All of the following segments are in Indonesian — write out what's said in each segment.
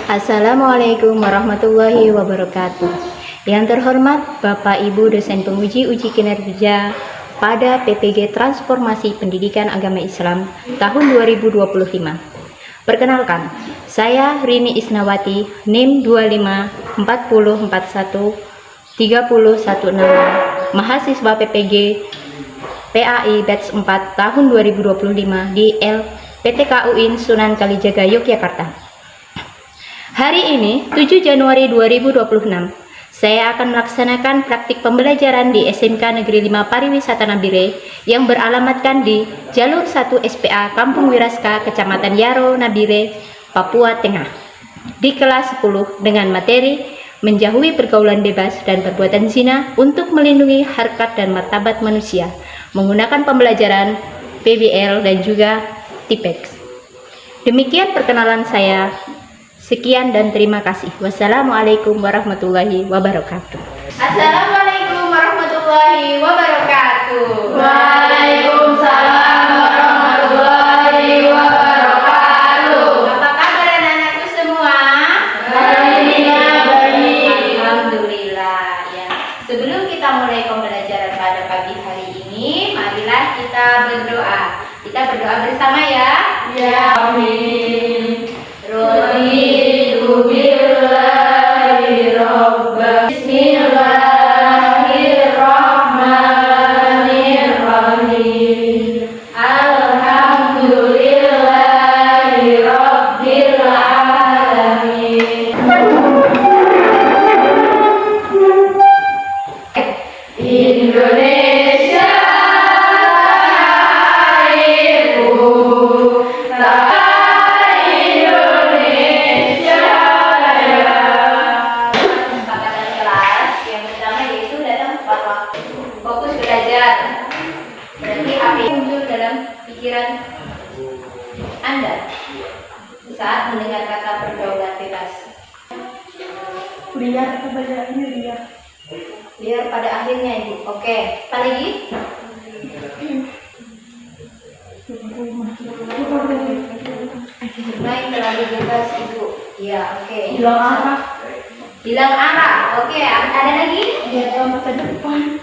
Assalamualaikum warahmatullahi wabarakatuh. Yang terhormat Bapak Ibu dosen penguji uji kinerja pada PPG Transformasi Pendidikan Agama Islam tahun 2025. Perkenalkan, saya Rini Isnawati, NIM 2540413016, mahasiswa PPG PAI Batch 4 tahun 2025 di LPTK UIN Sunan Kalijaga, Yogyakarta. Hari ini, 7 Januari 2026, saya akan melaksanakan praktik pembelajaran di SMK Negeri 5 Pariwisata Nabire yang beralamatkan di Jalur 1 SPA Kampung Wiraska, Kecamatan Yaro, Nabire, Papua Tengah, di kelas 10 dengan materi menjauhi pergaulan bebas dan perbuatan zina untuk melindungi harkat dan martabat manusia, menggunakan pembelajaran PBL dan juga TIPEX. Demikian perkenalan saya. Sekian dan terima kasih. Wassalamualaikum warahmatullahi wabarakatuh. Assalamualaikum warahmatullahi wabarakatuh. Waalaikumsalam warahmatullahi wabarakatuh. Apa kabar anak-anakku semua? Baik. Alhamdulillah ya. Sebelum kita mulai pembelajaran pada pagi hari ini, marilah kita berdoa. Kita berdoa bersama ya. Ya amin. Raditu billahi robba. Bismillahirrahmanirrahim. Alhamdulillahi rabbil alamin. Indonesia airku, kesepakatan kelas. Yang pertama yaitu datang tepat waktu, fokus belajar. Berarti apa yang muncul dalam pikiran Anda saat mendengar kata pergaulan bebas? Liar kebacaannya liar. Biar pada akhirnya Ibu. Oke, apa lagi? Main terlalu bebas Ibu. Ya, oke. Hilang arah. Hilang arah. Oke, ada lagi? Dia tahu masa depan.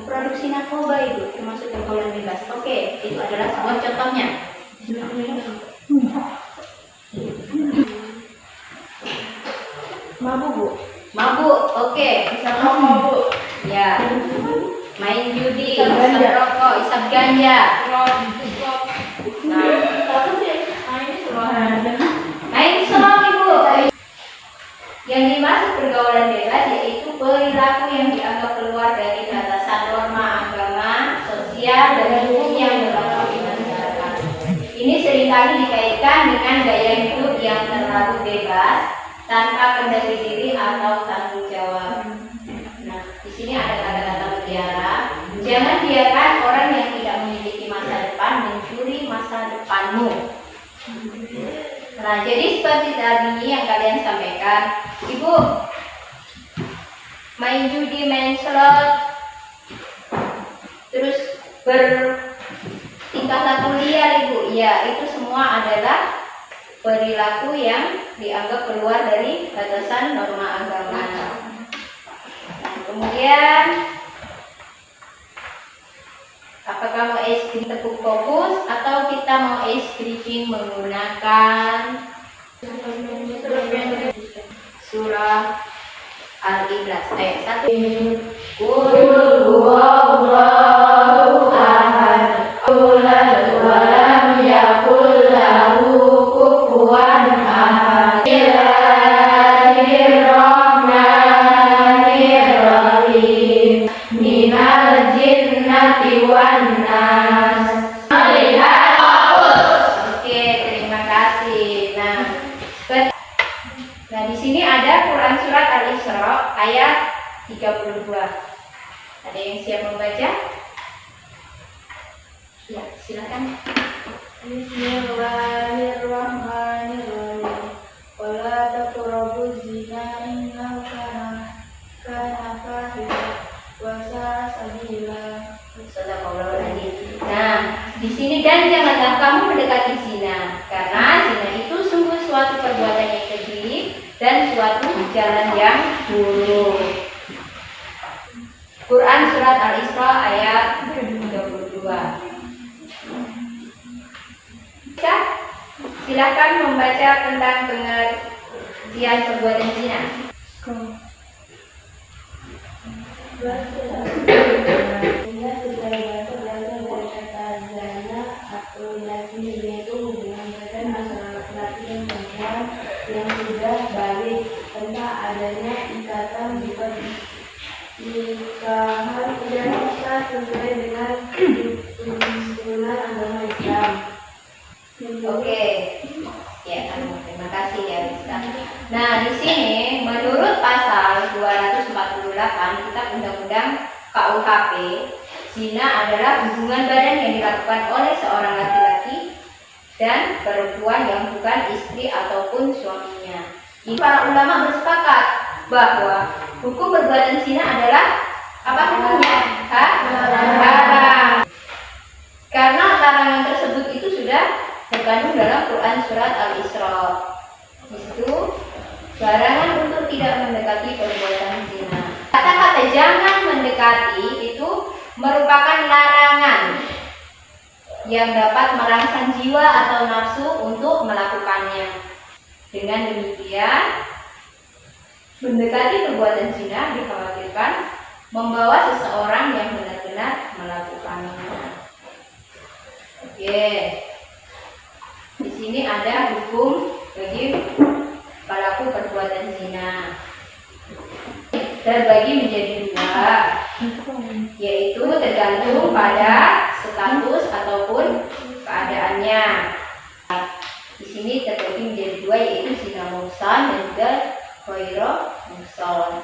Produksi narkoba Ibu termasuk pergaulan bebas. Oke, itu adalah sebuah contohnya. Mabuk, Bu. Mabuk, oke. Bisa mabuk. Ya. Main judi, Isap isap ganja. rokok, isap ganja. Nah, main slot Ibu. Yang dimaksud pergaulan bebas yaitu perilaku yang dianggap keluar dari batasan norma agama, sosial, dan hukum yang berlaku di masyarakat. Ini seringkali dikaitkan dengan gaya hidup yang terlalu bebas, tanpa kendali diri atau tanggung jawab. Nah, di sini ada kata-kata mutiara. Jangan biarkan orang yang tidak memiliki masa depan mencuri masa depanmu. Nah, jadi seperti tadi yang kalian sampaikan, Ibu main judi, main slot, terus bertingkah laku liar Ibu. Ya, itu semua adalah perilaku yang dianggap keluar dari batasan norma agama. Nah, kemudian apakah mau ice cream tepuk fokus atau kita mau ice cream menggunakan surah Al-Ikhlas ayat 1. Qul huwallahu ahad. Qul walam yakul lahu kufuwan ahad. Bismillahirrahmanirrahim. Minal jinnati wan nas. Oke, terima kasih. Nah, di sini ada Quran surat Al-Isra ayat 32. Ada yang siap membaca? Ya, silakan. Bismillahirrahmanirrahim. Wala taqrabuz zina innahu kana fahishatan wa sa'a sabila. Sadaqallahu aladzim. Nah, di sini, dan janganlah kamu mendekati zina, karena zina itu sungguh suatu perbuatan yang keji dan suatu jalan yang buruk. Quran surat Al-Isra ayat 32. Silakan membaca tentang pengertian perbuatan zina. Zina secara bahasa berasal dari kata zana atau latin, yaitu hubungan badan antara laki-laki dan perempuan yang sudah balik tanpa adanya ikatan bukan nikahan yang sah sesuai dengan tuntunan agama Islam. Oke, ya, terima kasih ya Rizka. Nah, di sini menurut pasal 248 Kitab Undang-Undang KUHP, zina adalah hubungan badan yang dilakukan oleh seorang laki-laki dan perempuan yang bukan istri ataupun suaminya. Ini para ulama bersepakat bahwa hukum perbuatan zina adalah apa hukumnya? Haram. Karena larangan tersebut itu sudah terkandung dalam Quran surat Al-Isra. Di situ larangan untuk tidak mendekati perbuatan zina. Kata-kata jangan mendekati itu merupakan larangan yang dapat merangsang jiwa atau nafsu untuk melakukannya. Dengan demikian, mendekati perbuatan zina dikhawatirkan membawa seseorang yang benar-benar melakukannya. Oke. Di sini ada hukum bagi pelaku perbuatan zina. Terbagi menjadi dua, yaitu tergantung pada status ataupun keadaannya. Di sini terbagi menjadi dua, yaitu zina muhsan dan juga ghairu muhsan.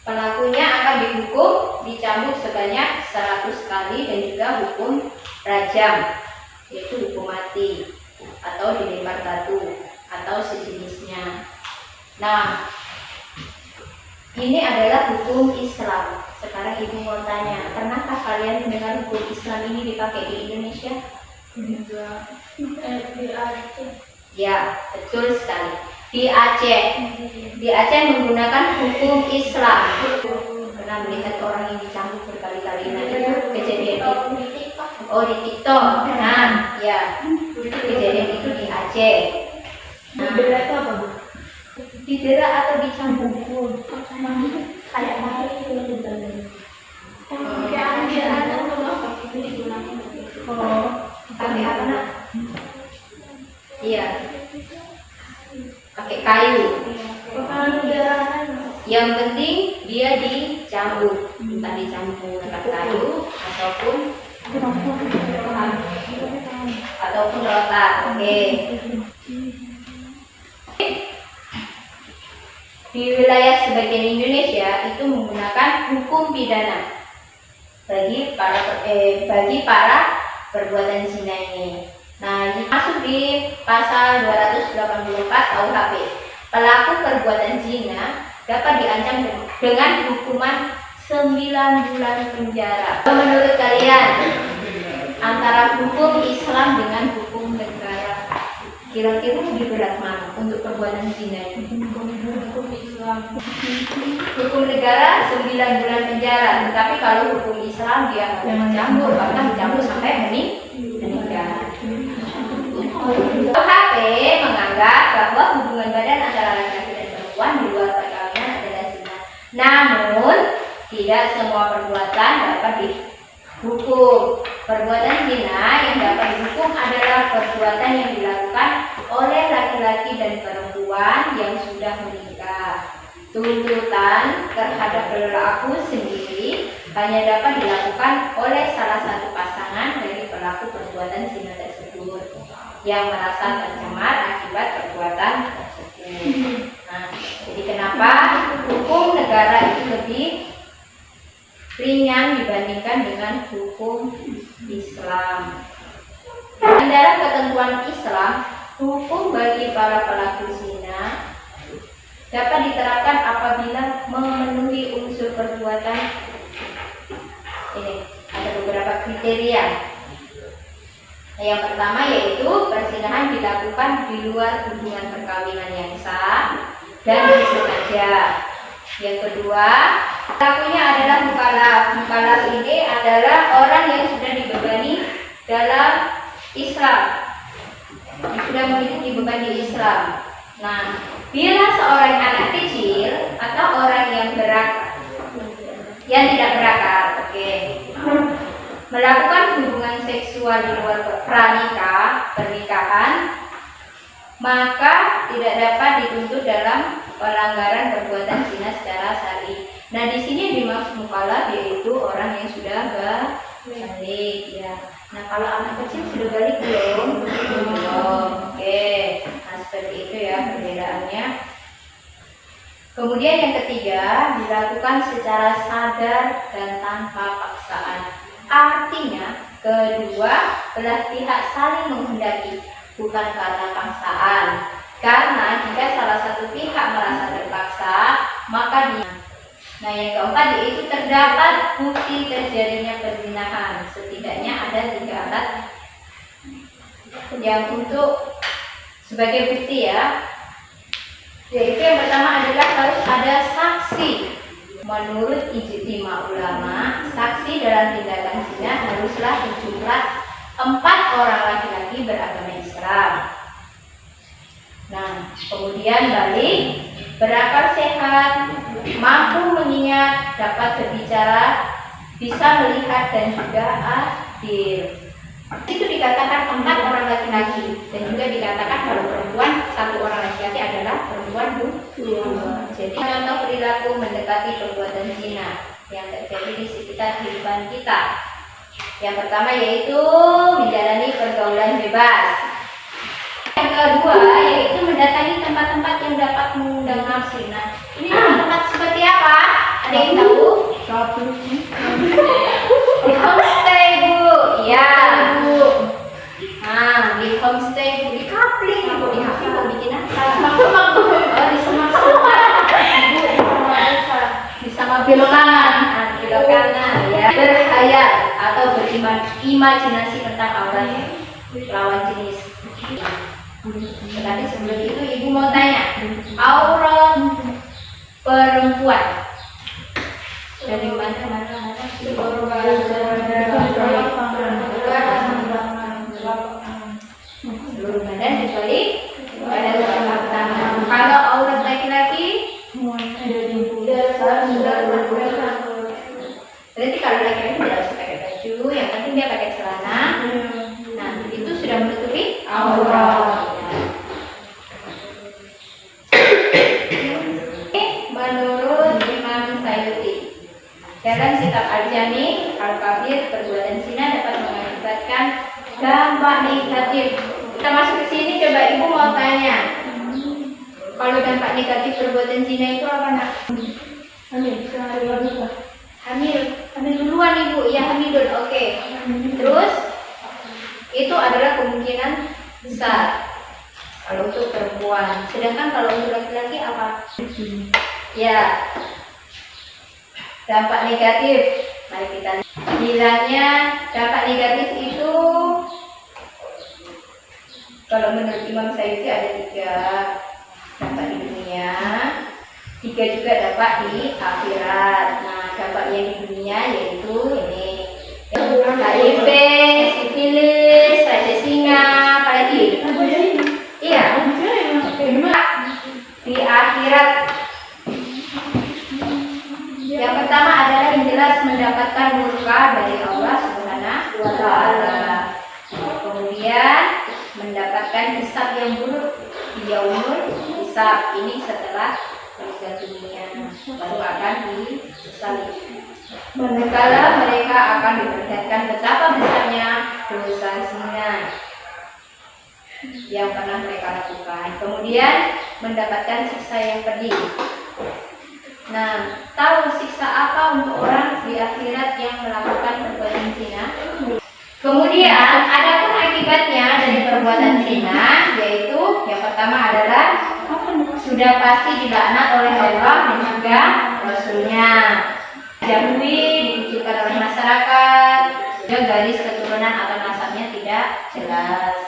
Pelakunya akan dihukum dicambuk sebanyak 100 kali dan juga hukum rajam, yaitu hukum mati atau dilempar batu atau sejenisnya. Nah, ini adalah hukum Islam. Sekarang ibu mau tanya, pernahkah kalian mendengar hukum Islam ini dipakai di Indonesia? Di Aceh. Ya, betul sekali. Di Aceh. Di Aceh menggunakan hukum Islam. Pernah melihat orang yang dicambuk berkali-kali. Nah, itu kejadian itu. Oh, di TikTok. Nah, ya. Kejadian itu di Aceh. Didera itu apa, Bu? Didera atau dicambuk? Kayak mati itu Pakai apa, Nak? Iya. Pakai kayu. Yang penting dia dicambuk, entah dicambuk menggunakan kayu ataupun rotan. Oke. Di wilayah sebagian Indonesia itu menggunakan hukum pidana bagi para perbuatan zina ini. Nah, ini masuk di pasal 284 KUHP. Pelaku perbuatan zina dapat diancam dengan hukuman 9 bulan penjara. Menurut kalian, antara hukum Islam dengan hukum negara, kira-kira lebih berat mana untuk perbuatan zina ini? Hukum Islam. Hukum negara 9 bulan penjara, tetapi kalau hukum Islam dia mencambuk, bahkan mencambuk sampai meninggal. KUHP menganggap bahwa hubungan badan antara laki-laki dan perempuan di luar perkawinan adalah zina. Namun, tidak semua perbuatan dapat dihukum. Perbuatan zina yang dapat dihukum adalah perbuatan yang dilakukan oleh laki-laki dan perempuan yang sudah menikah. Tuntutan terhadap pelaku sendiri hanya dapat dilakukan oleh salah satu pasangan dari pelaku perbuatan zina tersebut yang merasa tercemar akibat perbuatan tersebut. Nah, jadi kenapa hukum negara itu lebih ringan dibandingkan dengan hukum Islam? Dan dalam ketentuan Islam, hukum bagi para pelaku zina dapat diterapkan apabila memenuhi unsur perbuatan. Ini ada beberapa kriteria. Nah, yang pertama yaitu perzinahan dilakukan di luar hubungan perkawinan yang sah dan disengaja. Yang kedua, pelakunya adalah mukallaf. Mukallaf ini adalah orang yang sudah dibebani dalam Islam, sudah memiliki beban di Islam. Nah, bila seorang anak kecil atau orang yang tidak berakal, melakukan hubungan seksual di luar pernikahan, maka tidak dapat dituntut dalam pelanggaran perbuatan zina secara syar'i. Nah, di sini dimaksud mukallaf yaitu orang yang sudah balik, ya. Nah, kalau anak kecil sudah balik belum? Belum. Nah, seperti itu ya perbedaannya. Kemudian yang ketiga, dilakukan secara sadar dan tanpa paksaan. Artinya, kedua belah pihak saling menghendaki, bukan karena paksaan. Karena jika salah satu pihak merasa terpaksa, maka dia. Nah, yang keempat yaitu terdapat bukti terjadinya perzinahan. Setidaknya ada 3 alat yang untuk sebagai bukti ya. Yaitu yang pertama adalah harus ada saksi. Menurut ijtima ulama, saksi dalam tindakan zina haruslah berjumlah 4 orang laki-laki beragama Islam. Nah, kemudian balik, berakal sehat, mampu mengingat, dapat berbicara, bisa melihat dan juga adil. Itu dikatakan 4 orang laki-laki, dan juga dikatakan kalau perempuan 1 orang laki-laki adalah perempuan 2. Jadi contoh perilaku mendekati perbuatan zina yang terjadi di sekitar kehidupan kita. Yang pertama yaitu menjalani pergaulan bebas. Yang kedua yaitu mendatangi tempat-tempat yang dapat mengundang nafsu. Nah, ini tempat seperti apa? Ada yang tahu? Di homestay, Bu. Iya, Bu. Nah, di homestay, Bu. Di kapling, Bu. Di kapling mau bikin apa? Oh, di semak-semak. Di sama belok kanan. Belok kanan, ya. Berkhayal atau berimajinasi tentang aurat lawan jenis. Tetapi sebelum itu Ibu mau tanya, aurat perempuan dari mana? Seluruh badan kecuali pada telapak tangan. Kalau aurat laki-laki berarti kalau laki-laki tidak harus pakai baju, yang penting dia pakai celana. Nah, itu sudah menutupi aurat. Menurut Imam Sayuti, dalam kitab Al-Jami, Al-Kabir, perbuatan zina dapat mengakibatkan dampak negatif. Kita masuk ke sini, coba Ibu mau tanya, kalau dampak negatif perbuatan zina itu apa, Nak? Hamil duluan Ibu, ya hamil dulu, oke. Terus itu adalah kemungkinan besar kalau untuk perempuan. Sedangkan kalau untuk laki-laki apa? Ya, dampak negatif. Mari kita lihat. Bilangnya dampak negatif itu kalau menurut Imam Sayuti ada 3 dampak di dunia, 3 juga dampak di akhirat. Nah, dampak yang di dunia yaitu ini HIV, sifilis, raja singa, apalagi? Iya. Di akhirat. Yang pertama adalah yang jelas mendapatkan murka dari Allah Subhanahu wa Ta'ala. Kemudian mendapatkan hisab yang buruk di yaumul hisab. Ini setelah meninggal dunia baru akan disesali. Manakala mereka akan diperlihatkan betapa besarnya dosa zina yang pernah mereka lakukan. Kemudian mendapatkan siksa yang pedih. Nah, tahu siksa apa untuk orang di akhirat yang melakukan perbuatan zina? Kemudian ada pun akibatnya dari perbuatan zina, yaitu yang pertama adalah sudah pasti dilaknat oleh Allah dan juga Rasulnya. Jauhi, dikucilkan oleh masyarakat, juga garis keturunan atau nasabnya tidak tidak jelas.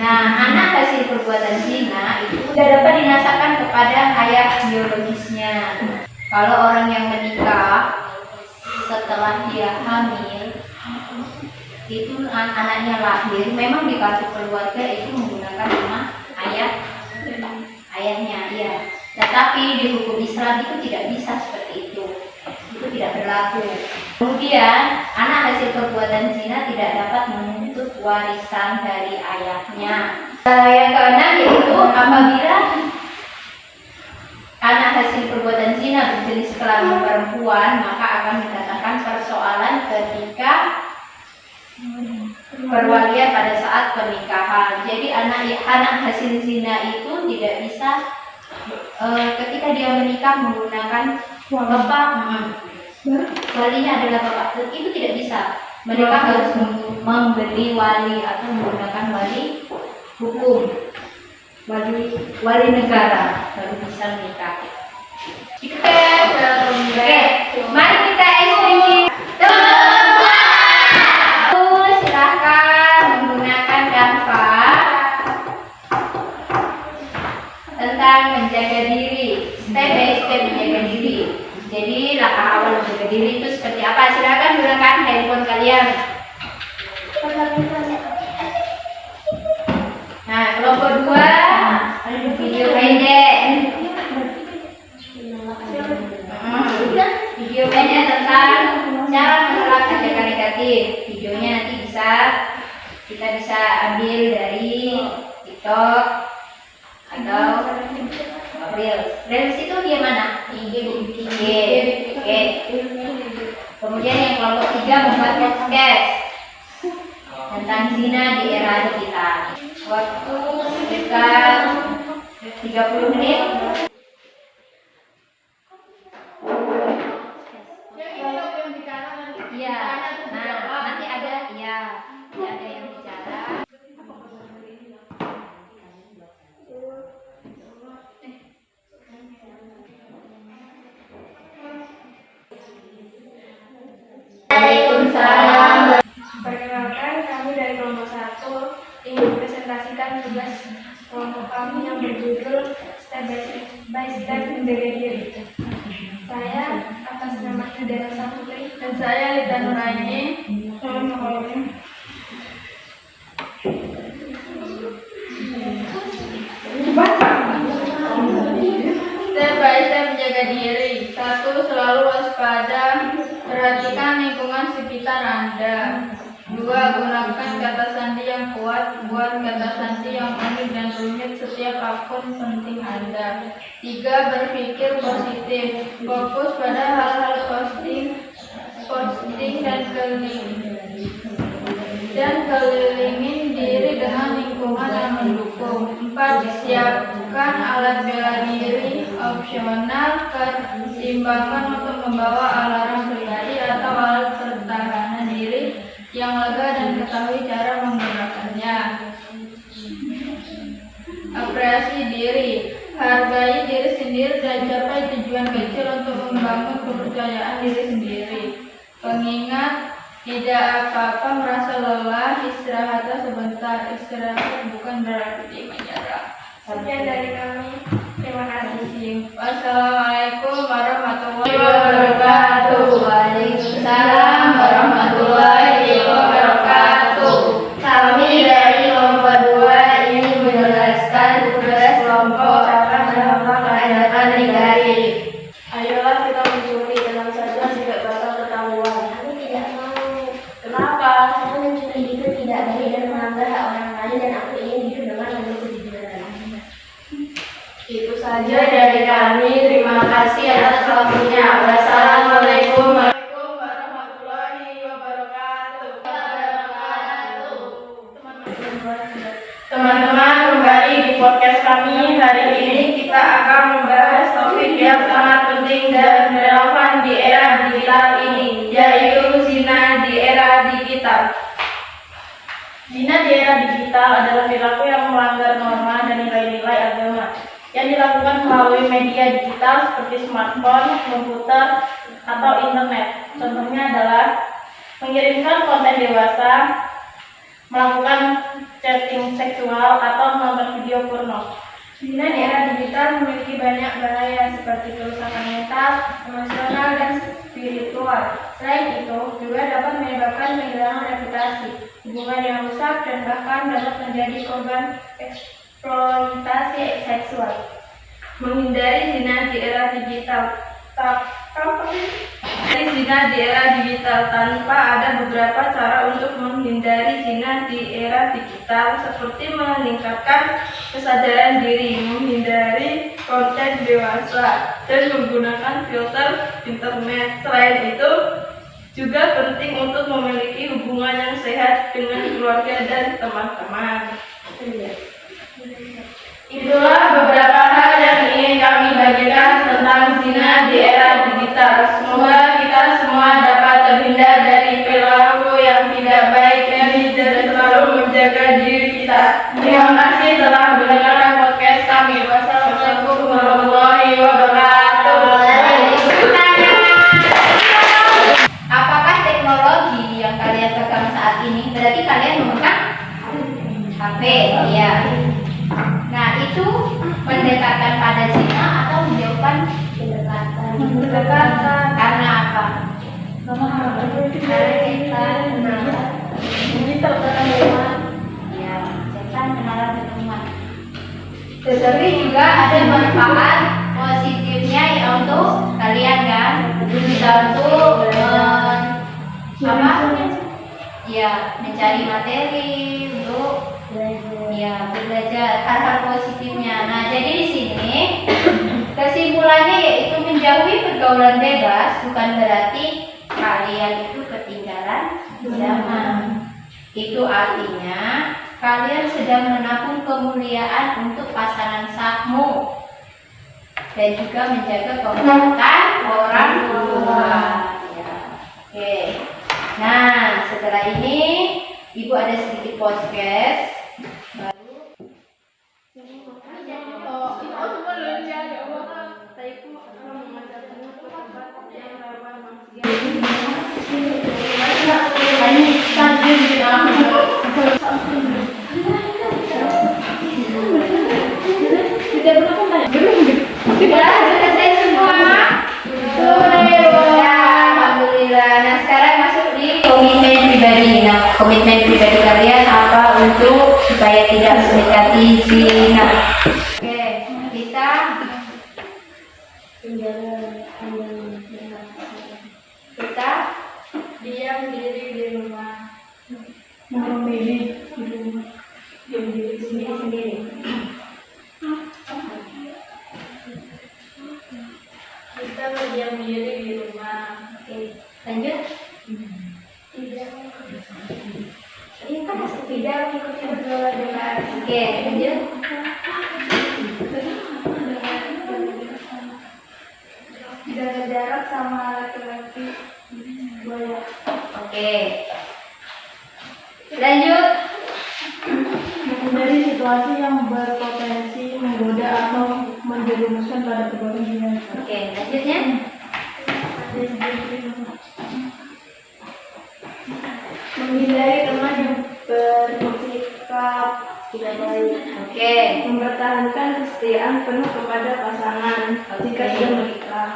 Nah, anak hasil perbuatan zina itu tidak dapat dinasakan kepada ayah biologisnya. Kalau orang yang menikah setelah dia hamil, itu anaknya lahir, memang di kartu keluarga itu menggunakan nama ayahnya, ya. Tetapi di hukum Islam itu tidak bisa seperti itu tidak berlaku. Kemudian anak hasil perbuatan zina tidak dapat menuntut warisan dari ayahnya. Yang keenam yaitu apabila anak hasil perbuatan zina berjenis kelamin perempuan, maka akan mendatangkan persoalan ketika perwalian pada saat pernikahan. Jadi anak hasil zina itu tidak bisa ketika dia menikah menggunakan bapak, walinya adalah bapak, itu tidak bisa. Mereka harus membeli wali atau menggunakan wali hukum, wali negara baru bisa menikah. Oke, mari kita ekspresi. Silahkan menggunakan Canva tentang menjaga diri, step by step menjaga diri. Jadi langkah awal menjaga diri itu seperti apa? Silakan gunakan handphone kalian. Nah, kelompok 2 video pendek. Video pendek tentang cara menolak ajakan negatif. Videonya nanti kita bisa ambil dari TikTok atau Reels itu dia mana? IG. Oke. Kemudian yang kelompok 3 membuat podcast tentang zina di era digital. Waktu sekitar 30 menit. Iya. Nah, nanti ada yang bicara. Waalaikumsalam. Perkenalkan, kami dari kelompok 1 ingin mempresentasikan tugas kelompok kami yang berjudul Step by Step Menjaga Diri. Saya atas nama Hidayah Saputri dan saya Lita Nuraini. Step by step menjaga diri. 1. Selalu waspada. Perhatikan lingkungan sekitar Anda. 2. Gunakan kata sandi yang kuat. Buat kata sandi yang unik dan rumit setiap akun penting Anda. 3. Berpikir positif. Fokus pada hal-hal positif dan kelilingin diri dengan lingkungan yang mendukung. 4. Siapkan alat bela diri opsional, pertimbangan untuk membawa alarm pribadi atau alat pertahanan diri yang lega dan ketahui cara menggunakannya. Apresiasi diri. Hargai diri sendiri dan capai tujuan kecil untuk membangun kepercayaan diri sendiri. Pengingat, tidak apa-apa merasa lelah, istirahatlah sebentar. Istirahat bukan berarti menyerah. Sekian dari kami. Terima kasih. Wassalamualaikum warahmatullahi wabarakatuh. Waalaikumsalam warahmatullahi wabarakatuh. Kami dari kelompok 2 ingin menjelaskan tugas kelompok tentang ajakan negatif. Ayolah kita mencuri, tenang saja tidak bakal ketahuan. Aku tidak mau. Kenapa? Karena mencuri itu tidak baik dan melanggar hak orang lain, dan aku ingin hidup dengan penuh kejujuran. Itu saja dari kami. Terima kasih atas waktunya. Wassalamualaikum warahmatullahi wabarakatuh. Teman-teman, kembali di podcast kami. Hari ini kita akan membahas topik yang sangat penting dan relevan di era digital ini, yaitu zina di era digital. Zina di era digital adalah perilaku yang melanggar norma dan nilai-nilai agama yang dilakukan melalui media digital seperti smartphone, komputer, atau internet. Contohnya adalah mengirimkan konten dewasa, melakukan chatting seksual atau menonton video porno. Zina di era digital memiliki banyak bahaya seperti kerusakan mental, emosional, dan spiritual. Selain itu, juga dapat menyebabkan kehilangan reputasi, hubungan yang rusak, dan bahkan dapat menjadi korban eksploitasi seksual. Menghindari zina di era digital. Tanpa ada beberapa cara untuk menghindari zina di era digital, seperti meningkatkan kesadaran diri, menghindari konten dewasa, dan menggunakan filter internet. Selain itu, juga penting untuk memiliki hubungan yang sehat dengan keluarga dan teman-teman. Itulah beberapa hal yang ingin kami bagikan tentang zina di era digital. Semoga kita semua dapat terhindar dari perilaku yang tidak baik dan selalu menjaga diri kita. Terima kasih telah mendengarkan podcast kami. Wassalamualaikum warahmatullahi wabarakatuh. Apakah teknologi yang kalian pegang saat ini berarti kalian memegang HP? Ya. Nah, itu mendekatkan pada zina atau menjauhkan Mendekatkan. karena apa? Karena Karena kita kita ya, setan kenalan teman. Tetapi juga ada manfaat positifnya ya untuk kalian kan, bisa untuk apa? Ya, mencari materi untuk ya belajar hal-hal positifnya. Nah, jadi di sini kesimpulannya yaitu menjauhi pergaulan bebas bukan berarti kalian itu ketinggalan zaman. Itu artinya kalian sedang menabung kemuliaan untuk pasangan sahmu dan juga menjaga kehormatan orang tua. Ya. Oke. Nah, setelah ini Ibu ada sedikit podcast. Sudah selesai semua. Ya, alhamdulillah. Nah, sekarang masuk di komitmen pribadi. Nah, komitmen pribadi kalian apa untuk supaya tidak mendekati zina? Oke, kita diam diri di rumah, memilih di rumah, diam diri sendiri. Kita berdiam diri di rumah. oke, lanjut. Ini kan tidak mengikuti pergaulan bebas. Oke, lanjut. Jaga jarak sama laki-laki. Boleh. Oke. Lanjut. Menghindari situasi yang berpotensi menggoda atau menjerumuskan pada perbuatan zina. Oke, lanjutnya. Menghindari teman yang bersikap tidak baik. Oke. Mempertahankan kesetiaan penuh kepada pasangan jika sudah menikah.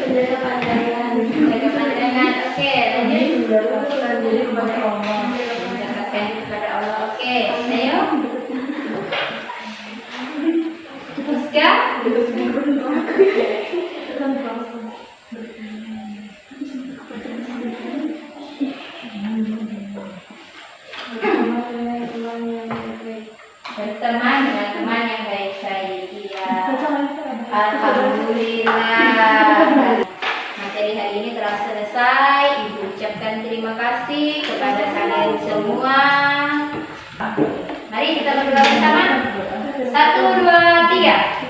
Menjaga pandangan. Jaga pandangan. Oke, lanjut. Mendekatkan diri kepada Allah. Mendekatkan diri kepada Allah. Oke, ayo. Rizka. Berteman dengan teman yang baik-baik. Iya. Alhamdulillah. Materi hari ini telah selesai. Ibu ucapkan terima kasih kepada kalian semua. Mari kita berdoa bersama. 1, 2, 3.